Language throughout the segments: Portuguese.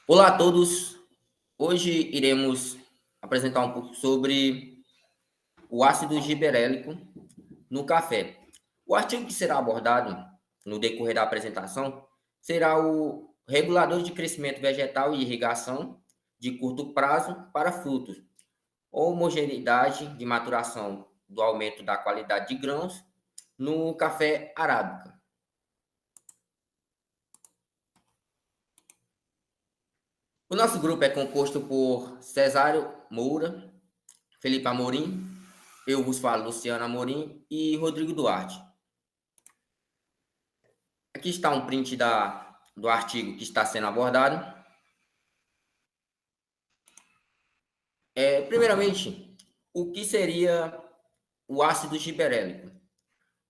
Olá a todos. Hoje iremos apresentar um pouco sobre o ácido giberélico no café. O artigo que será abordado no decorrer da apresentação será o regulador de crescimento vegetal e irrigação de curto prazo para frutos, homogeneidade de maturação do aumento da qualidade de grãos no café arábica. O nosso grupo é composto por Cesário Moura, Felipe Amorim, eu vos falo Luciano Amorim e Rodrigo Duarte. Aqui está um print do artigo que está sendo abordado. Primeiramente, o que seria o ácido giberélico?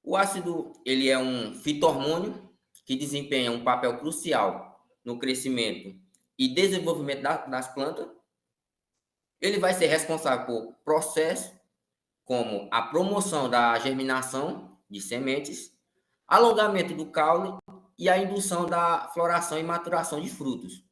O ácido ele é um fito-hormônio que desempenha um papel crucial no crescimento e desenvolvimento das plantas. Ele vai ser responsável por processos como a promoção da germinação de sementes, alongamento do caule e a indução da floração e maturação de frutos.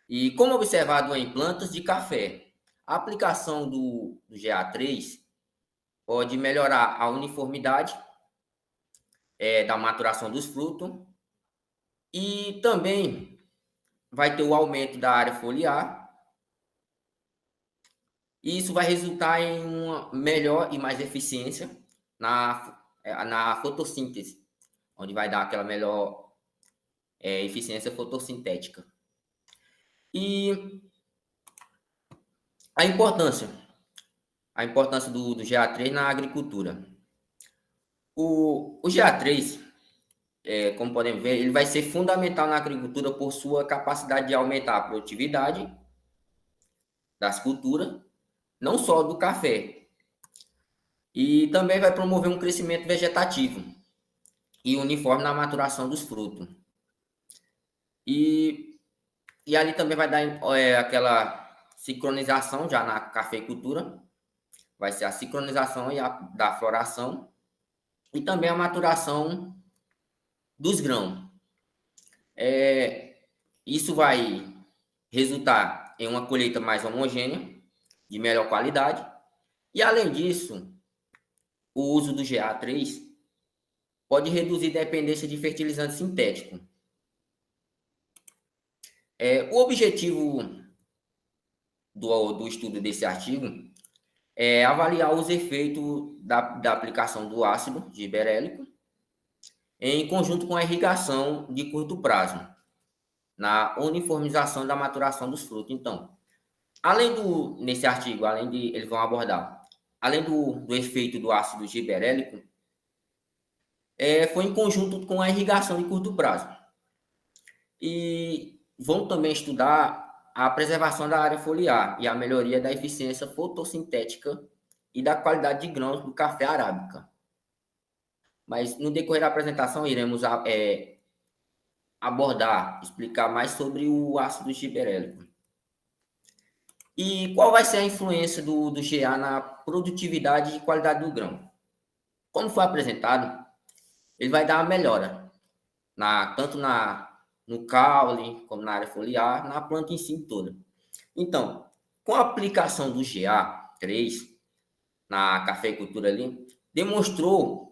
E como observado em plantas de café, a aplicação do GA3 pode melhorar a uniformidade da maturação dos frutos e também vai ter o aumento da área foliar e isso vai resultar em uma melhor e mais eficiência na fotossíntese, onde vai dar aquela melhor eficiência fotossintética. E a importância, a importância do GA3 na agricultura. O GA3, como podemos ver, ele vai ser fundamental na agricultura por sua capacidade de aumentar a produtividade das culturas, não só do café, e também vai promover um crescimento vegetativo e uniforme na maturação dos frutos. E ali também vai dar aquela sincronização já na cafeicultura, vai ser a sincronização da floração e também a maturação dos grãos. Isso vai resultar em uma colheita mais homogênea, de melhor qualidade, e além disso, o uso do GA3 pode reduzir a dependência de fertilizante sintético. O objetivo do estudo desse artigo é avaliar os efeitos da aplicação do ácido giberélico em conjunto com a irrigação de curto prazo, na uniformização da maturação dos frutos. Então, nesse artigo, eles vão abordar, além do efeito do ácido giberélico, foi em conjunto com a irrigação de curto prazo. E vão também estudar a preservação da área foliar e a melhoria da eficiência fotossintética e da qualidade de grãos do café arábica. Mas no decorrer da apresentação iremos abordar, explicar mais sobre o ácido giberélico. E qual vai ser a influência do GA na produtividade e qualidade do grão? Como foi apresentado, ele vai dar uma melhora, tanto no caule, como na área foliar, na planta em si toda. Então, com a aplicação do GA3 na cafeicultura ali, demonstrou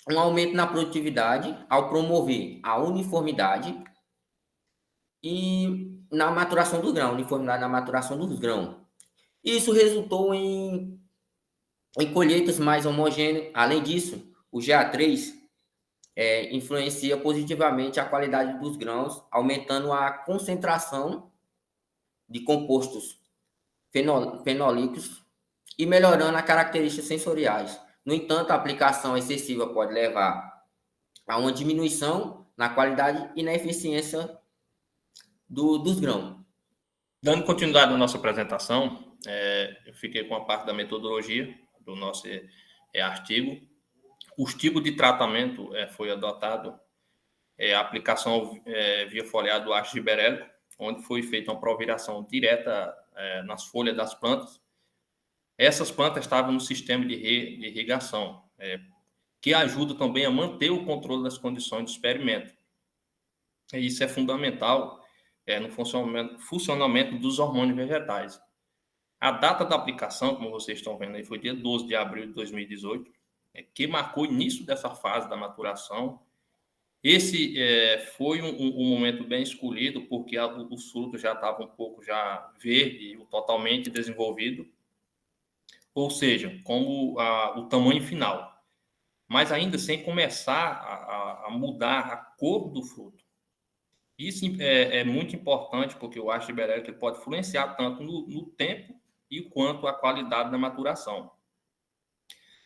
um aumento na produtividade ao promover a uniformidade e na maturação do grão, uniformidade na maturação dos grãos. Isso resultou em colheitas mais homogêneas. Além disso, o GA3 influencia positivamente a qualidade dos grãos, aumentando a concentração de compostos fenolíticos e melhorando as características sensoriais. No entanto, a aplicação excessiva pode levar a uma diminuição na qualidade e na eficiência dos grãos. Dando continuidade à nossa apresentação, eu fiquei com a parte da metodologia do nosso artigo. Os tipos de tratamento foi adotado a aplicação via foliar do ácido giberélico, onde foi feita uma proviração direta nas folhas das plantas. Essas plantas estavam no sistema de irrigação, que ajuda também a manter o controle das condições de experimento. E isso é fundamental no funcionamento dos hormônios vegetais. A data da aplicação, como vocês estão vendo aí, foi dia 12 de abril de 2018, que marcou o início dessa fase da maturação. Esse foi um momento bem escolhido, porque os frutos já estavam um pouco já verde, totalmente desenvolvido, ou seja, como o tamanho final, mas ainda sem começar a mudar a cor do fruto. Isso é muito importante, porque o ácido gibberellic pode influenciar tanto no tempo e quanto a qualidade da maturação.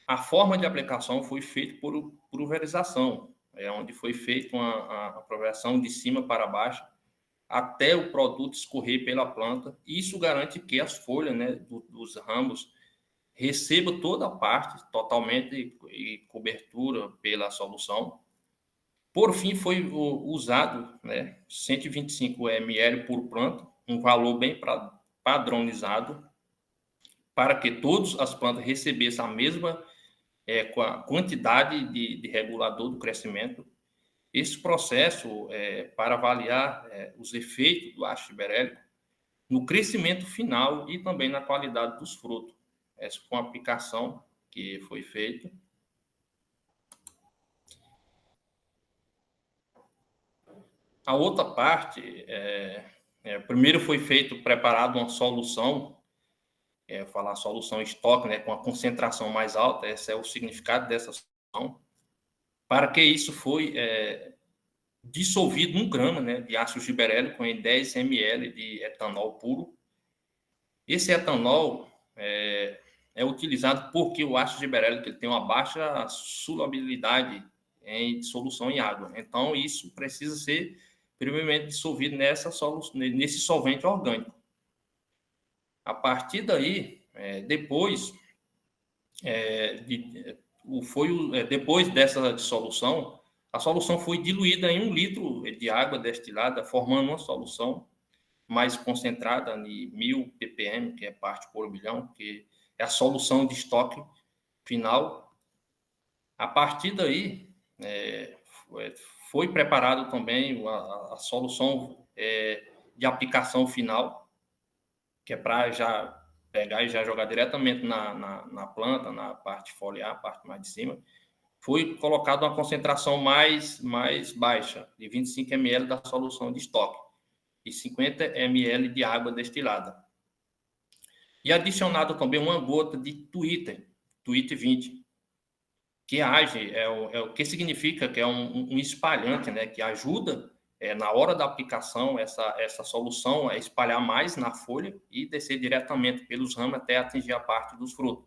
A forma de aplicação foi feita por pulverização, onde foi feita a pulverização de cima para baixo, até o produto escorrer pela planta. Isso garante que as folhas, né, dos ramos recebam toda a parte totalmente e cobertura pela solução. Por fim, foi usado, né, 125 ml por planta, um valor bem padronizado, para que todas as plantas recebessem a mesma quantidade de regulador do crescimento. Esse processo para avaliar os efeitos do ácido gibberellico no crescimento final e também na qualidade dos frutos. Essa foi uma aplicação que foi feita. A outra parte, primeiro foi preparado uma solução, falar solução estoque, né, com a concentração mais alta, esse é o significado dessa solução, para que isso foi dissolvido 1 grama, né, de ácido gibberellico em 10 ml de etanol puro. Esse etanol é utilizado porque o ácido gibberellico ele tem uma baixa solubilidade em solução em água. Então, isso precisa ser primeiramente dissolvido nesse solvente orgânico. A partir daí, depois dessa dissolução, a solução foi diluída em 1 litro de água destilada, formando uma solução mais concentrada em 1000 ppm, que é parte por bilhão, que é a solução de estoque final. A partir daí, foi preparado também a solução de aplicação final, que é para já pegar e já jogar diretamente na planta, na parte foliar, a parte mais de cima. Foi colocado uma concentração mais baixa, de 25 ml da solução de estoque e 50 ml de água destilada. E adicionado também 1 gota de Twitter 20, que age, o que significa que é um espalhante, né, que ajuda na hora da aplicação essa solução a espalhar mais na folha e descer diretamente pelos ramos até atingir a parte dos frutos.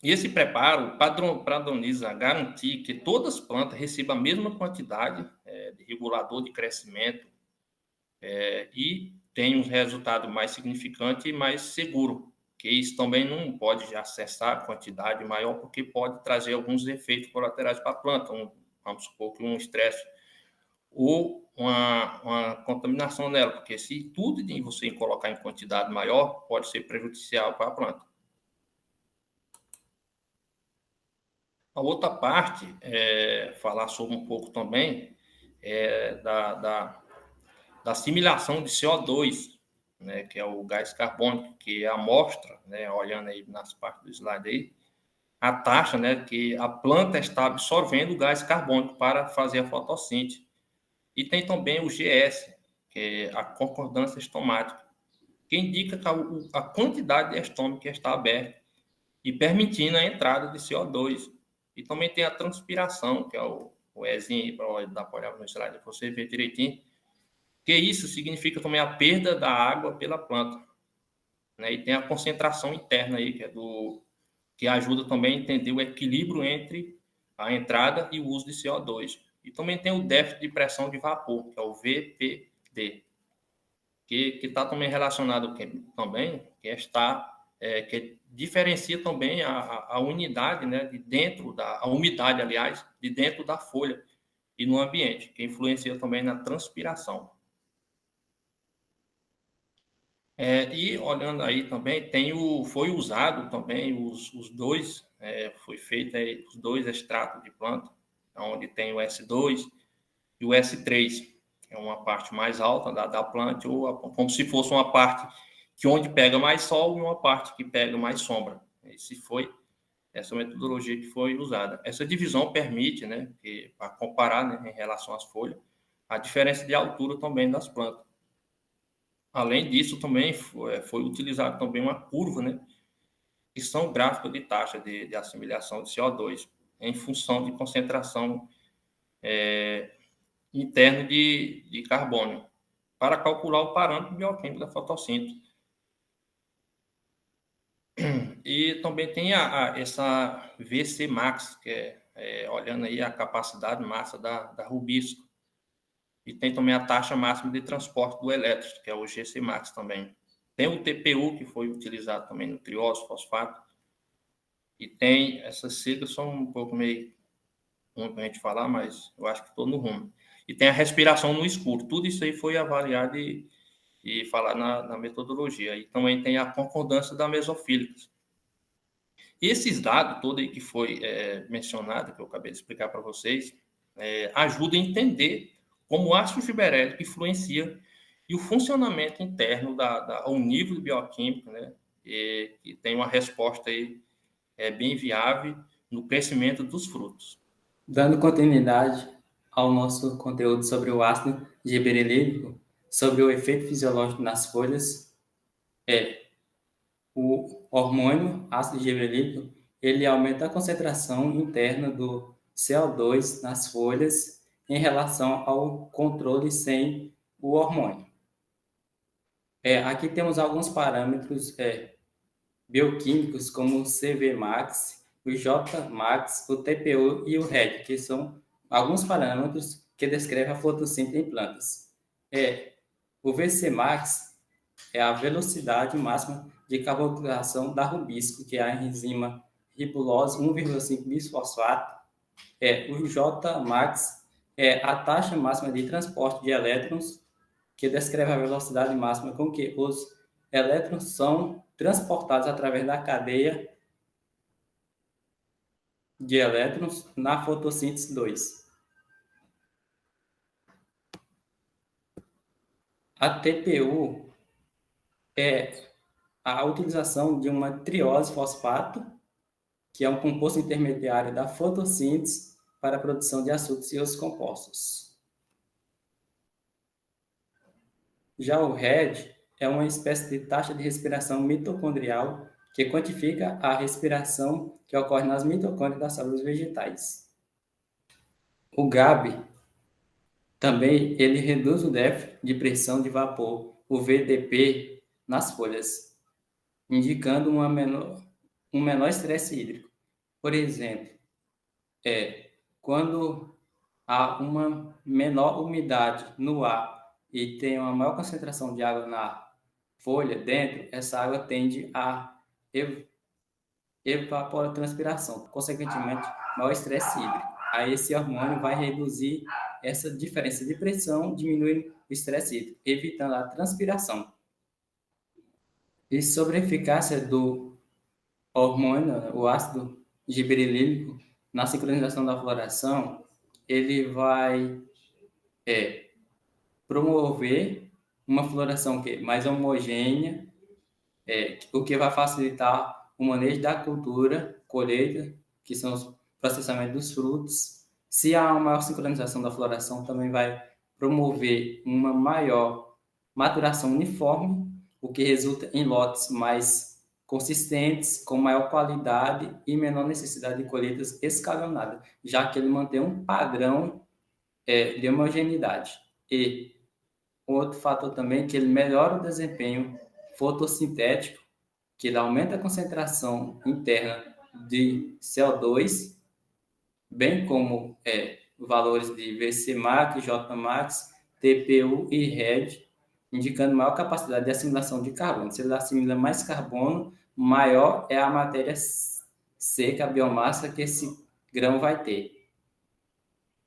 E esse preparo padroniza garantir que todas as plantas recebam a mesma quantidade de regulador de crescimento e tenham um resultado mais significante e mais seguro, que isso também não pode acessar a quantidade maior, porque pode trazer alguns efeitos colaterais para a planta, vamos supor que um estresse ou uma contaminação nela, porque se tudo de você colocar em quantidade maior, pode ser prejudicial para a planta. A outra parte, falar sobre um pouco também da assimilação de CO2, né, que é o gás carbônico, que é a amostra, né, olhando aí nas partes do slide aí, a taxa, né, que a planta está absorvendo o gás carbônico para fazer a fotossíntese. E tem também o GS, que é a concordância estomática, que indica a quantidade de estômago que está aberto e permitindo a entrada de CO2. E também tem a transpiração, que é o Ezinho, para dar para olhar no slide, você vê direitinho, que isso significa também a perda da água pela planta, né? E tem a concentração interna aí, que ajuda também a entender o equilíbrio entre a entrada e o uso de CO2. E também tem o déficit de pressão de vapor, que é o VPD, que está também relacionado também, que diferencia também a umidade, né, a umidade, aliás, de dentro da folha e no ambiente, que influencia também na transpiração. E olhando aí também, foi usado também os dois, foi feito aí os 2 extratos de planta, onde tem o S2 e o S3 é uma parte mais alta da planta, ou como se fosse uma parte que onde pega mais sol e uma parte que pega mais sombra. Essa metodologia que foi usada. Essa divisão permite, né, para comparar, né, em relação às folhas, a diferença de altura também das plantas. Além disso, também foi utilizado também uma curva, né, que são gráficos de taxa de assimilação de CO2 em função de concentração interna de carbono, para calcular o parâmetro bioquímico da fotossíntese. E também tem essa VC Max, que olhando aí a capacidade massa da rubisco. E tem também a taxa máxima de transporte do elétron, que é o GC Max também. Tem o TPU, que foi utilizado também no trióxido, fosfato. E tem, essas siglas são um pouco meio ruim para a gente falar, mas eu acho que estou no rumo. E tem a respiração no escuro. Tudo isso aí foi avaliado e falar na metodologia. E também tem a concordância da mesofílica. Esses dados todos aí que foi mencionado, que eu acabei de explicar para vocês, ajudam a entender como o ácido gibberélico influencia e o funcionamento interno ao nível bioquímico, né? Que tem uma resposta aí bem viável no crescimento dos frutos. Dando continuidade ao nosso conteúdo sobre o ácido gibberelínico, sobre o efeito fisiológico nas folhas, o hormônio ácido gibberelínico, ele aumenta a concentração interna do CO2 nas folhas em relação ao controle sem o hormônio. Aqui temos alguns parâmetros bioquímicos, como o CVmax, o Jmax, o TPU e o RED, que são alguns parâmetros que descrevem a fotossíntese em plantas. O VCmax é a velocidade máxima de carboxilação da rubisco, que é a enzima ribulose 1,5-bisfosfato. O Jmax é a taxa máxima de transporte de elétrons, que descreve a velocidade máxima com que os elétrons são transportados através da cadeia de elétrons na fotossíntese 2. A TPU é a utilização de uma triose-fosfato, que é um composto intermediário da fotossíntese para a produção de açúcares e outros compostos. Já o RED é uma espécie de taxa de respiração mitocondrial que quantifica a respiração que ocorre nas mitocôndrias das células vegetais. O GAB também ele reduz o déficit de pressão de vapor, o VDP, nas folhas, indicando um menor estresse hídrico. Por exemplo, quando há uma menor umidade no ar e tem uma maior concentração de água na folha dentro, essa água tende a evapotranspiração, consequentemente, maior estresse hídrico. Aí esse hormônio vai reduzir essa diferença de pressão, diminuindo o estresse hídrico, evitando a transpiração. E sobre a eficácia do hormônio, o ácido gibberelínico, na sincronização da floração, ele vai promover uma floração mais homogênea, o que vai facilitar o manejo da cultura, colheita, que são os processamentos dos frutos. Se há uma maior sincronização da floração, também vai promover uma maior maturação uniforme, o que resulta em lotes mais consistentes, com maior qualidade e menor necessidade de colheitas escalonadas, já que ele mantém um padrão de homogeneidade. E outro fator também é que ele melhora o desempenho fotossintético, que ele aumenta a concentração interna de CO2, bem como valores de VCmax, Jmax, TPU e RED, indicando maior capacidade de assimilação de carbono. Se ele assimila mais carbono, maior é a matéria seca, a biomassa que esse grão vai ter.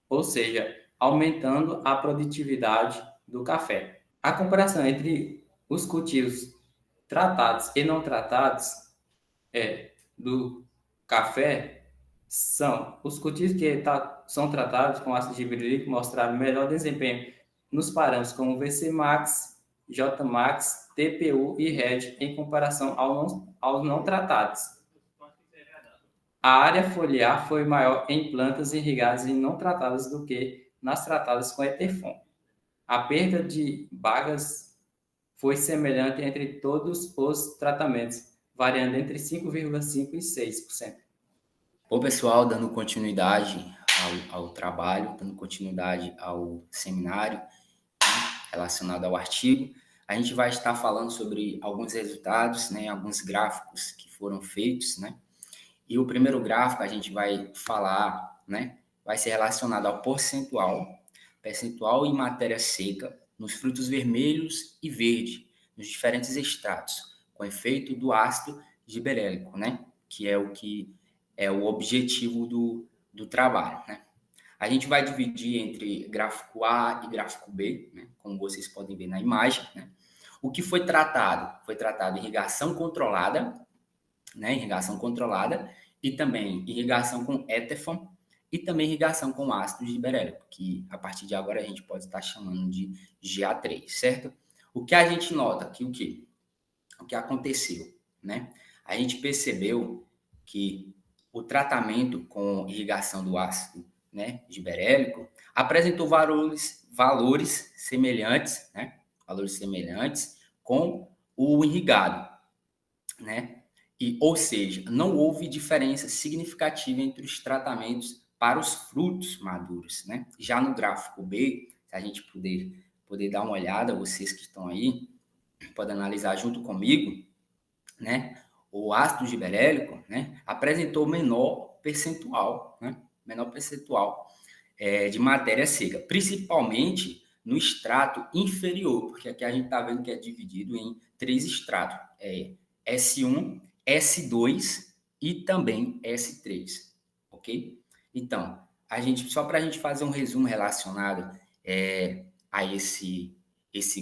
Ou seja, aumentando a produtividade do café. A comparação entre os cultivos tratados e não tratados do café Os cultivos que são tratados com ácido gibberelínico mostraram melhor desempenho nos parâmetros como VC-Max, J-Max, TPU e RED em comparação aos não tratados. A área foliar foi maior em plantas irrigadas e não tratadas do que nas tratadas com Etefon. A perda de bagas foi semelhante entre todos os tratamentos, variando entre 5,5% e 6%. Bom, pessoal, dando continuidade ao trabalho, dando continuidade ao seminário, né, relacionado ao artigo, a gente vai estar falando sobre alguns resultados, né, alguns gráficos que foram feitos, né? E o primeiro gráfico a gente vai falar, né, vai ser relacionado ao percentual em matéria seca nos frutos vermelhos e verde, nos diferentes estratos, com efeito do ácido gibberélico, né, que é o objetivo do trabalho, né? A gente vai dividir entre gráfico A e gráfico B, né, como vocês podem ver na imagem, né? O que foi tratado? Foi tratado irrigação controlada, né, irrigação controlada, e também irrigação com Etefon, e também irrigação com ácido gibberélico, que a partir de agora a gente pode estar chamando de GA3, certo? O que a gente nota aqui, o que aconteceu, né? A gente percebeu que o tratamento com irrigação do ácido, né, gibberélico apresentou valores semelhantes, né? Valores semelhantes com o irrigado, né? Ou seja, não houve diferença significativa entre os tratamentos para os frutos maduros, né? Já no gráfico B, se a gente poder dar uma olhada, vocês que estão aí, podem analisar junto comigo, né? O ácido gibberélico, né, apresentou menor percentual, né? Menor percentual de matéria seca, principalmente no extrato inferior, porque aqui a gente está vendo que é dividido em 3 estratos, S1, S2 e também S3, ok? Então, só para a gente fazer um resumo relacionado a esse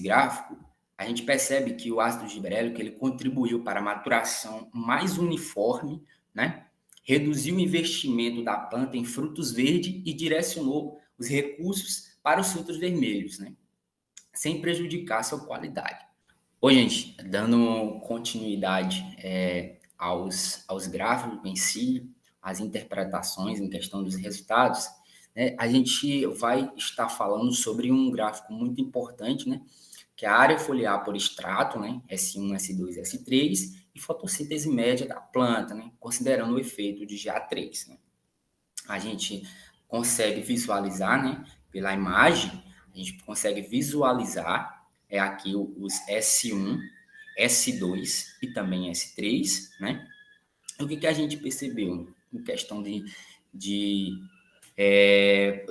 gráfico, a gente percebe que o ácido gibberélico ele contribuiu para a maturação mais uniforme, né? Reduziu o investimento da planta em frutos verdes e direcionou os recursos para os frutos vermelhos, né? Sem prejudicar a sua qualidade. Oi, gente, dando continuidade aos gráficos em si, as interpretações em questão dos resultados, né, a gente vai estar falando sobre um gráfico muito importante, né, que é a área foliar por extrato, né, S1, S2, S3, e fotossíntese média da planta, né, considerando o efeito de GA3. Né. A gente consegue visualizar, né, pela imagem, a gente consegue visualizar aqui os S1, S2 e também S3, né? O que a gente percebeu em questão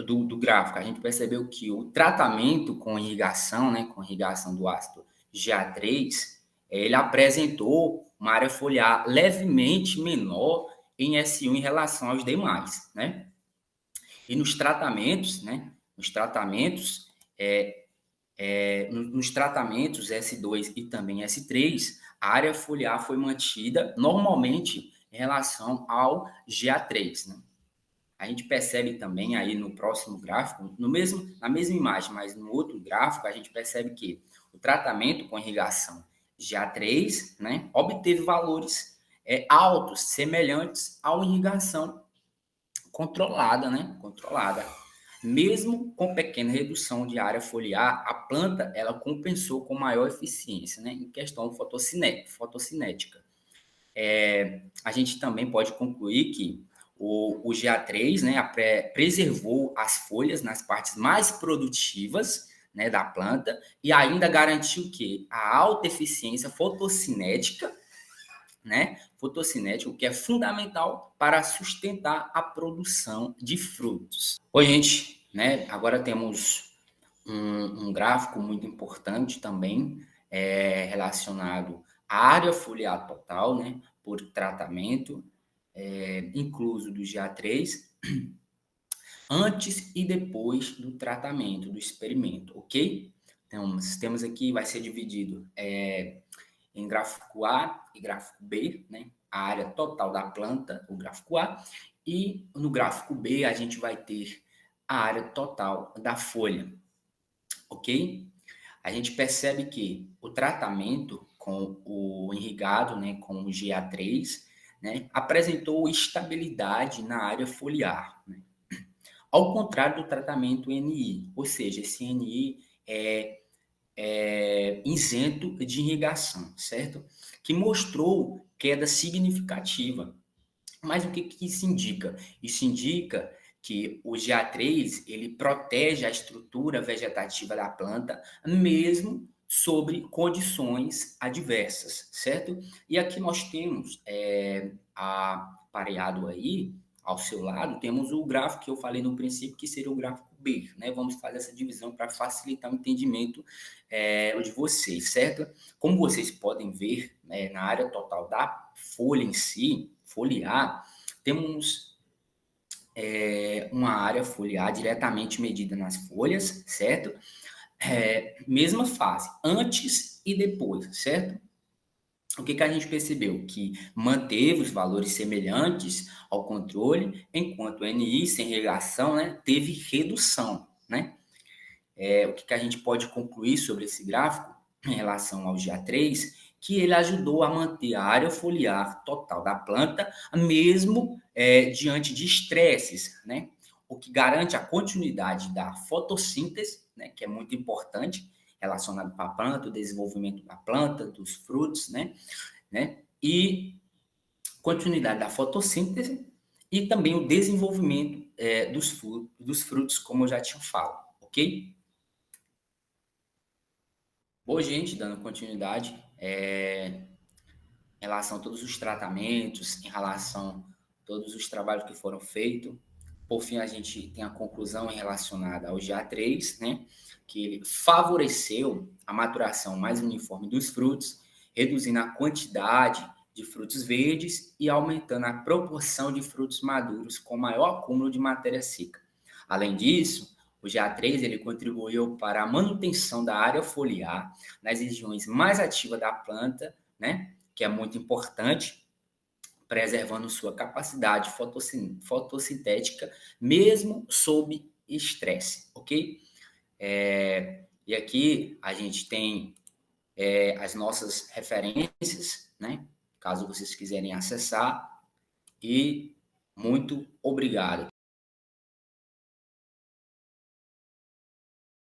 do gráfico? A gente percebeu que o tratamento com irrigação, né, com irrigação do ácido GA3, ele apresentou uma área foliar levemente menor em S1 em relação aos demais, né? E nos tratamentos, né? Nos tratamentos S2 e também S3, a área foliar foi mantida normalmente em relação ao GA3. Né? A gente percebe também aí no próximo gráfico, na mesma imagem, mas no outro gráfico, a gente percebe que o tratamento com irrigação GA3, né, obteve valores altos, semelhantes à irrigação controlada, né? Controlada. Mesmo com pequena redução de área foliar, a planta ela compensou com maior eficiência, né, em questão fotossinética. A gente também pode concluir que o GA3, né, preservou as folhas nas partes mais produtivas, né, da planta e ainda garantiu que a alta eficiência fotossinética, né, fotossinético, que é fundamental para sustentar a produção de frutos. Oi, gente, né? Agora temos um gráfico muito importante também relacionado à área foliar total, né, por tratamento, incluso do GA3, antes e depois do tratamento, do experimento, ok? Então, temos aqui, vai ser dividido em gráfico A e gráfico B, né? a área total da planta, o gráfico A, e no gráfico B a gente vai ter a área total da folha, ok? A gente percebe que o tratamento com o irrigado, né, com o GA3, né, apresentou estabilidade na área foliar, né? Ao contrário do tratamento NI, ou seja, esse NI é isento de irrigação, certo? Que mostrou queda significativa. Mas o que isso indica? Isso indica que o GA3 ele protege a estrutura vegetativa da planta, mesmo sobre condições adversas, certo? E aqui nós temos aparelhado aí, ao seu lado, temos o gráfico que eu falei no princípio, que seria o gráfico B, né? Vamos fazer essa divisão para facilitar o entendimento de vocês, certo? Como vocês podem ver, né, na área total da folha em si, foliar, temos uma área foliar diretamente medida nas folhas, certo? Mesma fase, antes e depois, certo? O que a gente percebeu? Que manteve os valores semelhantes ao controle, enquanto o NI, sem irrigação, né, teve redução, né? O que a gente pode concluir sobre esse gráfico em relação ao GA3, que ele ajudou a manter a área foliar total da planta, mesmo diante de estresses, né? O que garante a continuidade da fotossíntese, né, que é muito importante, relacionado para a planta, o desenvolvimento da planta, dos frutos, né? E continuidade da fotossíntese e também o desenvolvimento dos frutos, como eu já tinha falado, ok? Bom, gente, dando continuidade, em relação a todos os tratamentos, em relação a todos os trabalhos que foram feitos, por fim, a gente tem a conclusão relacionada ao GA3, né, que ele favoreceu a maturação mais uniforme dos frutos, reduzindo a quantidade de frutos verdes e aumentando a proporção de frutos maduros com maior acúmulo de matéria seca. Além disso, o GA3 ele contribuiu para a manutenção da área foliar nas regiões mais ativas da planta, né, que é muito importante, preservando sua capacidade fotossintética, mesmo sob estresse, ok? E aqui a gente tem as nossas referências, né? Caso vocês quiserem acessar. E muito obrigado.